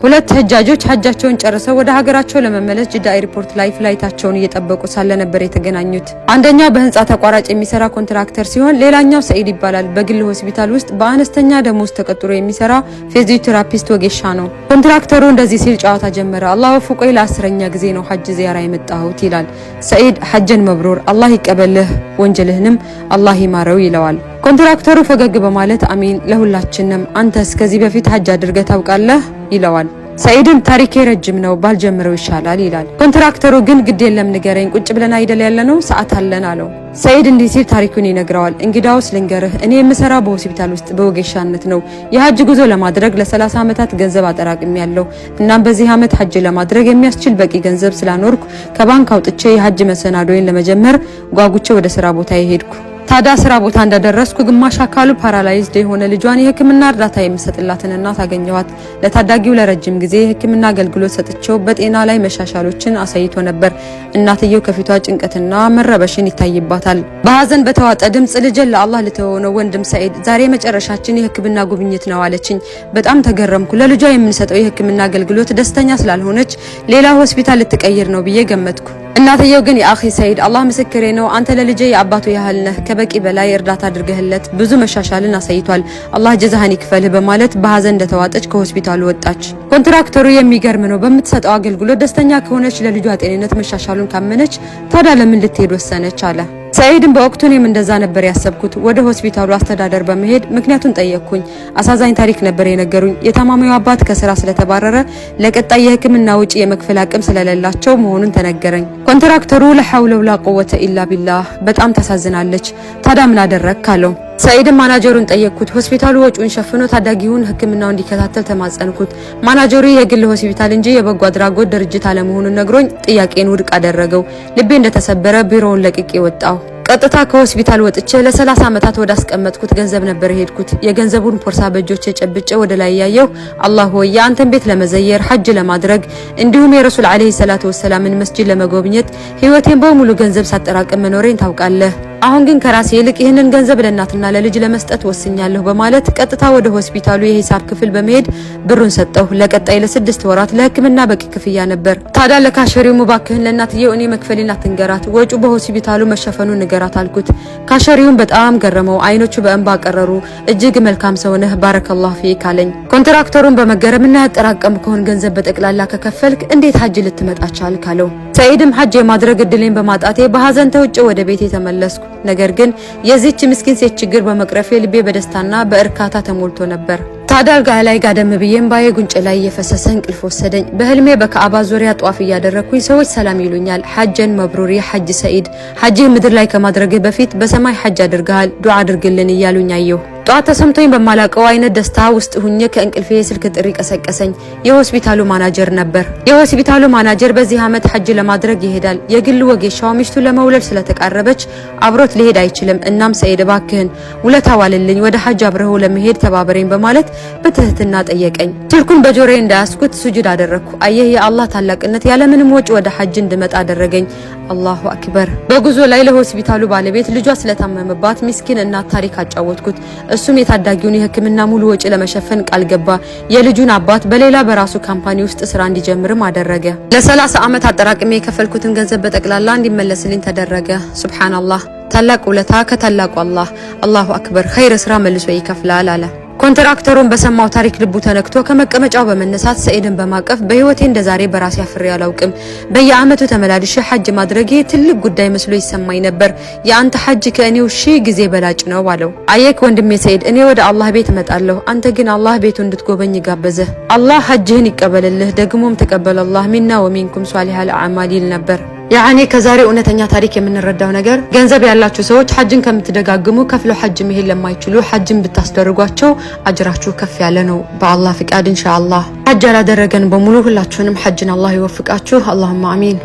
ሁለት ሐጃጆች ሐጃቸውን ጨርሰው ወደ ሀገራቸው ለመመለስ ጅዳ ኤርፖርት ላይ ፍላይታቸውን እየጠበቁ ሳለ ነበር የተገናኙት። አንደኛው በህንጻ ተቋራጭ የሚሰራ ኮንትራክተር ሲሆን ሌላኛው ሰኢድ ይባላል። በግል ሆስፒታል ውስጥ በአነስተኛ ደሞዝ ተቀጥሮ የሚሰራ ፊዚዮቴራፒስት ወጌሻ ነው። ኮንትራክተሩ እንደዚህ ሲል ጨዋታ ጀመረ። አላህ ወፍቆይ ለ10ኛ ጊዜ ነው ሐጅ ዚያራ የመጣሁት ይላል። ሰኢድ ሐጀን መብሩር፣ አላህ ይቀበልህ፣ ወንጀልህንም አላህ ይማረው ይለዋል። ኮንትራክተሩ ፈገግ በማለት አሚን ለሁላችንም፣ አንተስ ከዚህ በፊት ሐጅ አድርገህ ታውቃለህ ይለዋል። ሰኢድም ታሪኬ ረጅም ነው ባልጀምረው ይሻላል ይላል። ኮንትራክተሩ ግን ግድ የለም ንገረኝ፣ ቁጭ ብለን አይደል ያለነው ሰዓት አለን አለው። ሰኢድ እንዲህ ሲል ታሪኩን ይነግረዋል። እንግዳውስ ልንገርህ፣ እኔ የምሰራው በሆስፒታል ውስጥ በወጌሻነት ነው። የሐጅ ጉዞ ለማድረግ ለ30 ዓመታት ገንዘብ አጠራቅሜያለሁ። እናም በዚህ ዓመት ሐጅ ለማድረግ የሚያስችል በቂ ገንዘብ ስላኖርኩ ከባንክ አውጥቼ የሐጅ መሰናዶዬን ለመጀመር ጓጉቼ ወደ ስራ ቦታ ሄድኩ። ታዳ ስራ ቦታ እንደደረስኩ ግማሽ አካሉ ፓራላይዝድ የሆነ ልጇን የሕክምና እርዳታ የምሰጥላትን እናት አገኘኋት። ለታዳጊው ለረጅም ጊዜ የሕክምና አገልግሎት ሰጥቼው በጤና ላይ መሻሻሎችን አሳይቶ ነበር። እናትየው ከፊቷ ጭንቀትና መረበሽን ይታይባታል። በሐዘን በተዋጠ ድምጽ ልጄን ለአላህ ልተወው ነው ወንድም ሰኢድ፣ ዛሬ መጨረሻችን የሕክምና ጉብኝት ነው አለችኝ። በጣም ተገረምኩ። ለልጇ የምንሰጠው የሕክምና አገልግሎት ደስተኛ ስላልሆነች ሌላ ሆስፒታል ልትቀይር ነው ብዬ ገመትኩ። እናትየው ግን የአኺ ሰኢድ አላህ ምስክሬ ነው፣ አንተ ለልጄ የአባቱ ያህል ነህ፣ ከበቂ በላይ እርዳታ አድርገህለት ብዙ መሻሻልን አሳይቷል፣ አላህ ጀዛህን ይክፈልህ በማለት በሐዘን እንደተዋጠች ከሆስፒታሉ ወጣች። ኮንትራክተሩ የሚገርም ነው፣ በምትሰጠው አገልግሎት ደስተኛ ከሆነች ለልጇ ጤንነት መሻሻሉን ካመነች ታዲያ ለምን ልትሄድ ወሰነች አለ። ሰኢድም በወቅቱ እኔም እንደዛ ነበር ያሰብኩት። ወደ ሆስፒታሉ አስተዳደር በመሄድ ምክንያቱን ጠየቅኩኝ። አሳዛኝ ታሪክ ነበር የነገሩኝ። የታማሚው አባት ከስራ ስለተባረረ ለቀጣይ የሕክምና ወጪ የመክፈል አቅም ስለሌላቸው መሆኑን ተነገረኝ። ኮንትራክተሩ ለሐውለ ወላ ቁወተ ኢላ ቢላህ፣ በጣም ታሳዝናለች፣ ታዲያ ምን አደረግክ አለው። ሰኢድም ማናጀሩን ጠየቅኩት። ሆስፒታሉ ወጪውን ሸፍኖ ታዳጊውን ሕክምናው እንዲከታተል ተማጸንኩት። ማናጀሩ የግል ሆስፒታል እንጂ የበጎ አድራጎት ድርጅት አለመሆኑን ነግሮኝ ጥያቄን ውድቅ አደረገው። ልቤ እንደተሰበረ ቢሮውን ለቅቄ ወጣሁ። ቀጥታ ከሆስፒታል ወጥቼ ለ30 ዓመታት ወደ አስቀመጥኩት ገንዘብ ነበር ሄድኩት። የገንዘቡን ፖርሳ በእጆቼ ጨብጬ ወደ ላይ ያየው አላህ ሆይ የአንተን ቤት ለመዘየር ሐጅ ለማድረግ እንዲሁም የረሱል አለይሂ ሰላቱ ወሰላምን መስጂድ ለመጎብኘት ህይወቴን በሙሉ ገንዘብ ሳጠራቅም መኖሬን ታውቃለህ። አሁን ግን ከራሴ ይልቅ ይህንን ገንዘብ ለእናትና ለልጅ ለመስጠት ወስኛለሁ በማለት ቀጥታ ወደ ሆስፒታሉ የሂሳብ ክፍል በመሄድ ብሩን ሰጠሁ። ለቀጣይ ለ6 ወራት ለህክምና በቂ ክፍያ ነበር። ታዲያ ለካሸሪው ሙባክህን ለእናትየው እኔ መክፈሌን አትንገራት፣ ወጪው በሆስፒታሉ መሸፈኑን ንገራት አልኩት። ካሸሪውን በጣም ገረመው፣ አይኖቹ በእንባ ቀረሩ። እጅግ መልካም ሰው ነህ፣ ባረከላሁ ፊክ አለኝ። ኮንትራክተሩን በመገረምና ያጠራቀምከውን ገንዘብ በጠቅላላ ከከፈልክ እንዴት ሐጅ ልትመጣ ቻልክ አለው። ሰኢድም ሐጅ የማድረግ እድሌን በማጣቴ በሐዘን ተውጬ ወደ ቤቴ ተመለስኩ። ነገር ግን የዚህች ምስኪን ሴት ችግር በመቅረፌ ልቤ በደስታና በእርካታ ተሞልቶ ነበር። ታዲያ አልጋ ላይ ጋደም ብዬም ባዬ ጉንጭ ላይ እየፈሰሰ እንቅልፍ ወሰደኝ። በህልሜ በካዕባ ዙሪያ ጧፍ እያደረኩኝ ሰዎች ሰላም ይሉኛል። ሐጀን መብሩር የሐጅ ሰኢድ፣ ሐጅህ ምድር ላይ ከማድረግህ በፊት በሰማይ ሐጅ አድርገሃል፣ ዱዓ አድርግልን እያሉኝ አየሁ። ጧት ተሰምቶኝ በማላቀው አይነት ደስታ ውስጥ ሁኜ ከእንቅልፌ የስልክ ጥሪ ቀሰቀሰኝ። የሆስፒታሉ ማናጀር ነበር። የሆስፒታሉ ማናጀር በዚህ ዓመት ሐጅ ለማድረግ ይሄዳል። የግል ወጌሻው ሚስቱ ለመውለድ ስለተቃረበች አብሮት ሊሄድ አይችልም። እናም ሰኢድ እባክህን ውለታ ዋልልኝ፣ ወደ ሐጅ አብረው ለመሄድ ተባበረኝ በማለት በትህትና ጠየቀኝ። ስልኩን በጆሮዬ እንዳያስኩት ሱጁድ አደረግኩ። አየህ የአላህ ታላቅነት ያለምንም ወጪ ወደ ሐጅ እንድመጣ አደረገኝ። አላሁ አክበር። በጉዞ ላይ ለሆስፒታሉ ባለቤት ልጇ ስለታመመባት ምስኪን እናት ታሪክ አጫወትኩት። እሱም የታዳጊውን የሕክምና ሙሉ ወጪ ለመሸፈን ቃል ገባ። የልጁን አባት በሌላ በራሱ ካምፓኒ ውስጥ ስራ እንዲጀምርም አደረገ። ለ30 ዓመት አጠራቅሜ የከፈልኩትን ገንዘብ በጠቅላላ እንዲመለስልኝ ተደረገ። ሱብሃንአላህ፣ ታላቅ ውለታ ከታላቁ አላህ። አላሁ አክበር። ኸይር ስራ መልሶ ይከፍላል አለ። ኮንትራክተሩን በሰማው ታሪክ ልቡ ተነክቶ ከመቀመጫው በመነሳት ሰኢድን በማቀፍ በህይወቴ እንደዛሬ በራሴ አፍሬ አላውቅም። በየአመቱ ተመላልሼ ሐጅ ማድረጌ ትልቅ ጉዳይ መስሎ ይሰማኝ ነበር። የአንተ ሐጅ ከእኔው 1000 ጊዜ በላጭ ነው አለው። አየክ ወንድሜ ሰኢድ፣ እኔ ወደ አላህ ቤት እመጣለሁ፣ አንተ ግን አላህ ቤቱ እንድትጎበኝ ጋበዘህ። አላህ ሐጅህን ይቀበልልህ፣ ደግሞም ተቀበለላህ ሚና ወሚንኩም ሷሊሃል አዕማል ይል ነበር። ያኔ ከዛሬ እውነተኛ ታሪክ የምንረዳው ነገር ገንዘብ ያላችሁ ሰዎች ሐጅን ከምትደጋግሙ ከፍለው ሐጅ መሄድ ለማይችሉ ሐጅን ብታስደርጓቸው አጅራችሁ ከፍ ያለ ነው በአላህ ፍቃድ ኢንሻአላህ። ሐጅ ያላደረገን በሙሉ ሁላችሁንም ሐጅን አላህ ይወፍቃችሁ። አላሁማ አሚን።